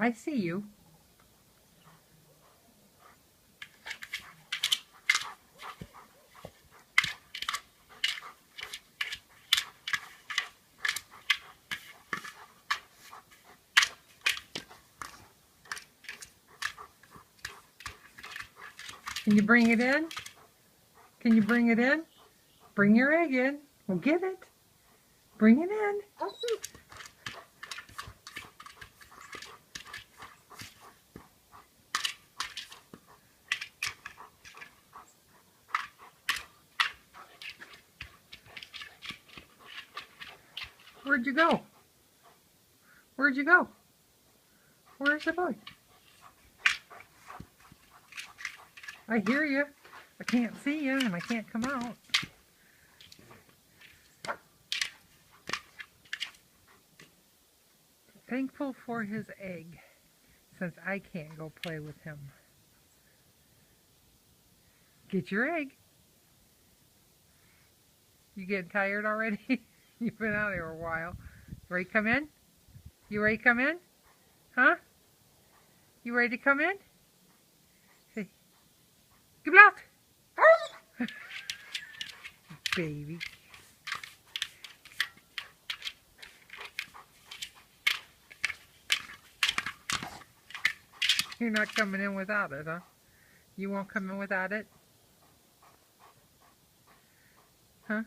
I see you. Can you bring it in? Can you bring it in? Bring your egg in. Well, get it. Bring it in. Where'd you go? Where'd you go? Where's the boy? I hear you. I can't see you and I can't come out. Thankful for his egg, since I can't go play with him. Get your egg. You getting tired already? You've been out here a while. Ready to come in? You ready to come in? Huh? You ready to come in? Say, good luck! Baby. You're not coming in without it, huh? You won't come in without it? Huh?